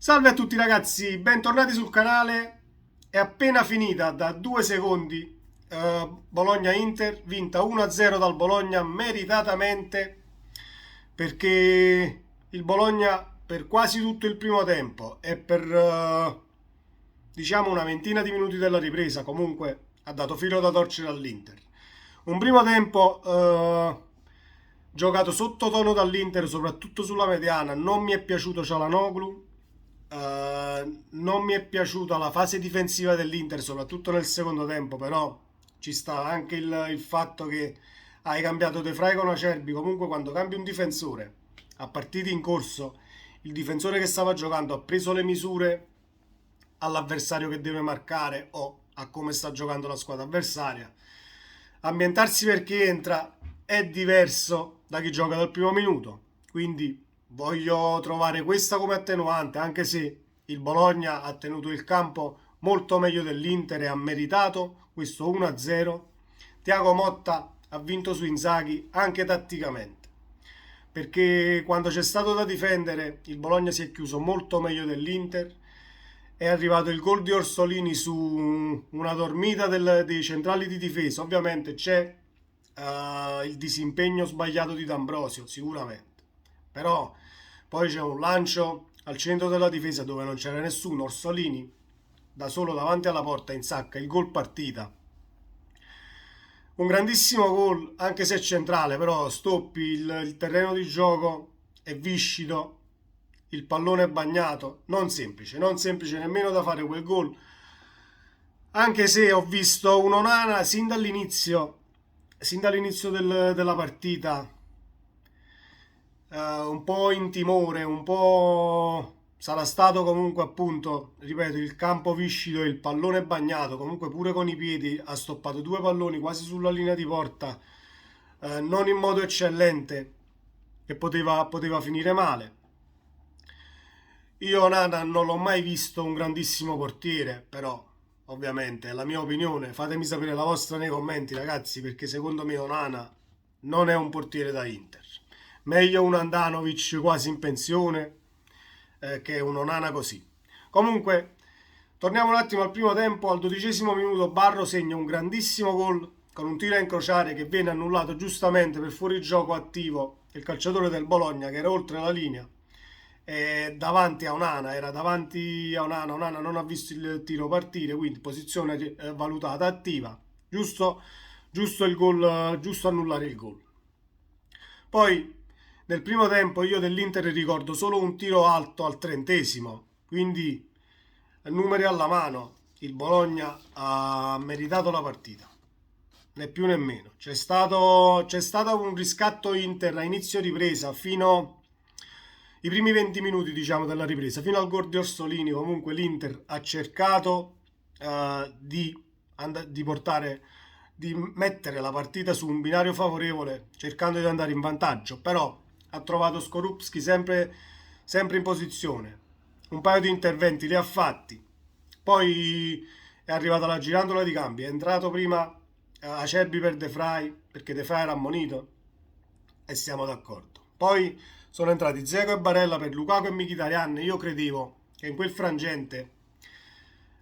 Salve a tutti ragazzi, bentornati sul canale. È appena finita da 2 secondi Bologna-Inter, vinta 1-0 dal Bologna meritatamente, perché il Bologna per quasi tutto il primo tempo e per diciamo una ventina di minuti della ripresa comunque ha dato filo da torcere all'Inter. Un primo tempo giocato sottotono dall'Inter, soprattutto sulla mediana. Non mi è piaciuto Çalhanoğlu, non mi è piaciuta la fase difensiva dell'Inter, soprattutto nel secondo tempo, però ci sta anche il fatto che hai cambiato De Vrij con Acerbi. Comunque quando cambi un difensore a partite in corso, il difensore che stava giocando ha preso le misure all'avversario che deve marcare o a come sta giocando la squadra avversaria. Ambientarsi per chi entra è diverso da chi gioca dal primo minuto, quindi voglio trovare questa come attenuante, anche se il Bologna ha tenuto il campo molto meglio dell'Inter e ha meritato questo 1-0. Thiago Motta ha vinto su Inzaghi anche tatticamente, perché quando c'è stato da difendere il Bologna si è chiuso molto meglio dell'Inter. È arrivato il gol di Orsolini su una dormita dei centrali di difesa. Ovviamente c'è il disimpegno sbagliato di D'Ambrosio, sicuramente. Però poi c'è un lancio al centro della difesa dove non c'era nessuno. Orsolini da solo davanti alla porta insacca il gol partita. Un grandissimo gol, anche se centrale, però stoppi il terreno di gioco, è viscido, il pallone è bagnato, non semplice nemmeno da fare quel gol. Anche se ho visto un Onana sin dall'inizio della partita, un po' in timore, un po' sarà stato comunque appunto, ripeto, il campo viscido e il pallone bagnato, comunque pure con i piedi ha stoppato 2 palloni quasi sulla linea di porta, non in modo eccellente, che poteva finire male. Io Onana non l'ho mai visto un grandissimo portiere, però ovviamente è la mia opinione. Fatemi sapere la vostra nei commenti, ragazzi, perché secondo me Onana non è un portiere da Inter. Meglio un Andanovic quasi in pensione che un Onana così. Comunque, torniamo un attimo al primo tempo. Al 12° minuto Barro segna un grandissimo gol con un tiro a incrociare che viene annullato giustamente per fuorigioco attivo il calciatore del Bologna che era oltre la linea. Davanti a Onana, era davanti a Onana. Onana non ha visto il tiro partire, quindi posizione valutata attiva, giusto il gol, giusto annullare il gol. Poi nel primo tempo io dell'Inter ricordo solo un tiro alto al 30°, quindi numeri alla mano, il Bologna ha meritato la partita, né più né meno. C'è stato un riscatto Inter a inizio ripresa fino i primi 20 minuti, diciamo, della ripresa, fino al gol di Orsolini. Comunque l'Inter ha cercato di portare, di mettere la partita su un binario favorevole, cercando di andare in vantaggio, però ha trovato Skorupski sempre in posizione. Un paio di interventi li ha fatti. Poi è arrivata la girandola di cambi. È entrato prima Acerbi per De Vrij, perché De Vrij era ammonito, e siamo d'accordo. Poi sono entrati Dzeko e Barella per Lukaku e Mkhitaryan. Io credevo che in quel frangente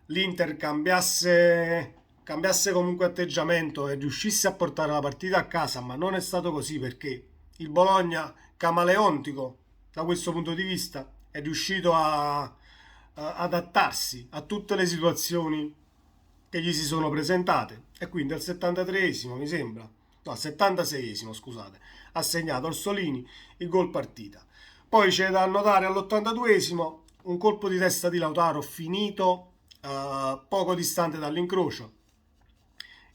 l'Inter cambiasse comunque atteggiamento e riuscisse a portare la partita a casa, ma non è stato così, perché il Bologna, camaleontico da questo punto di vista, è riuscito a adattarsi a tutte le situazioni che gli si sono presentate, e quindi al 73esimo, mi sembra, no, al 76esimo, scusate, ha segnato Orsolini il gol partita. Poi c'è da annotare all'82esimo un colpo di testa di Lautaro finito poco distante dall'incrocio,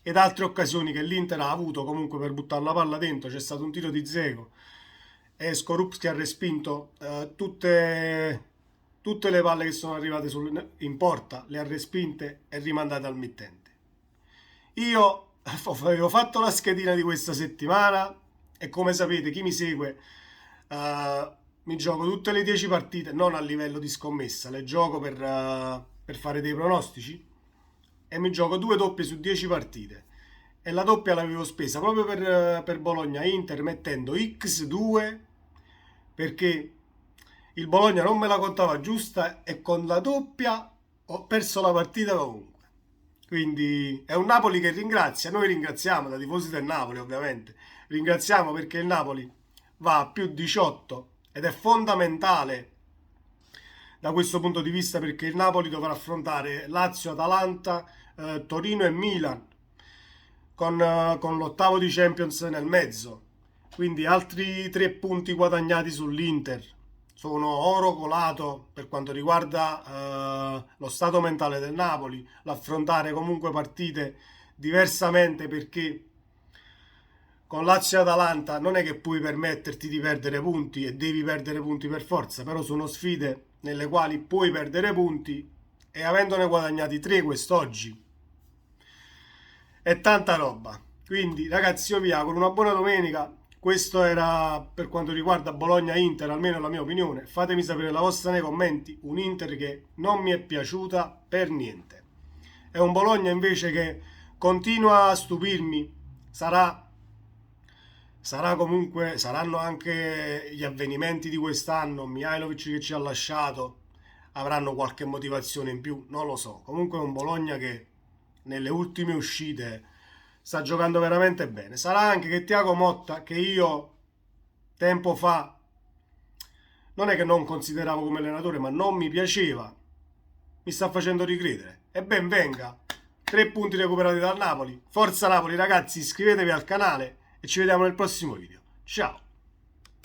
ed altre occasioni che l'Inter ha avuto comunque per buttare la palla dentro. C'è stato un tiro di Dzeko e Skorupski ha respinto tutte le palle che sono arrivate in porta, le ha respinte e rimandate al mittente. Io avevo fatto la schedina di questa settimana e, come sapete, chi mi segue, mi gioco tutte le 10 partite, non a livello di scommessa, le gioco per fare dei pronostici, e mi gioco 2 doppie su 10 partite. E la doppia l'avevo spesa proprio per Bologna Inter, mettendo X2, perché il Bologna non me la contava giusta e con la doppia ho perso la partita comunque. Quindi è un Napoli che ringrazia, noi ringraziamo da tifosi del Napoli ovviamente, ringraziamo perché il Napoli va a più 18 ed è fondamentale da questo punto di vista perché il Napoli dovrà affrontare Lazio, Atalanta, Torino e Milan con l'ottavo di Champions nel mezzo. Quindi altri 3 punti guadagnati sull'Inter sono oro colato per quanto riguarda lo stato mentale del Napoli, l'affrontare comunque partite diversamente perché con Lazio e Atalanta non è che puoi permetterti di perdere punti e devi perdere punti per forza, però sono sfide nelle quali puoi perdere punti e avendone guadagnati 3 quest'oggi è tanta roba. Quindi ragazzi io vi auguro una buona domenica. Questo era per quanto riguarda Bologna-Inter, almeno la mia opinione. Fatemi sapere la vostra nei commenti. Un Inter che non mi è piaciuta per niente. È un Bologna invece che continua a stupirmi. Sarà comunque, saranno anche gli avvenimenti di quest'anno. Mihajlovic che ci ha lasciato. Avranno qualche motivazione in più, non lo so. Comunque è un Bologna che nelle ultime uscite sta giocando veramente bene. Sarà anche che Thiago Motta, che io tempo fa non è che non consideravo come allenatore, ma non mi piaceva, mi sta facendo ricredere. E ben venga. 3 punti recuperati dal Napoli. Forza Napoli, ragazzi, iscrivetevi al canale e ci vediamo nel prossimo video. Ciao!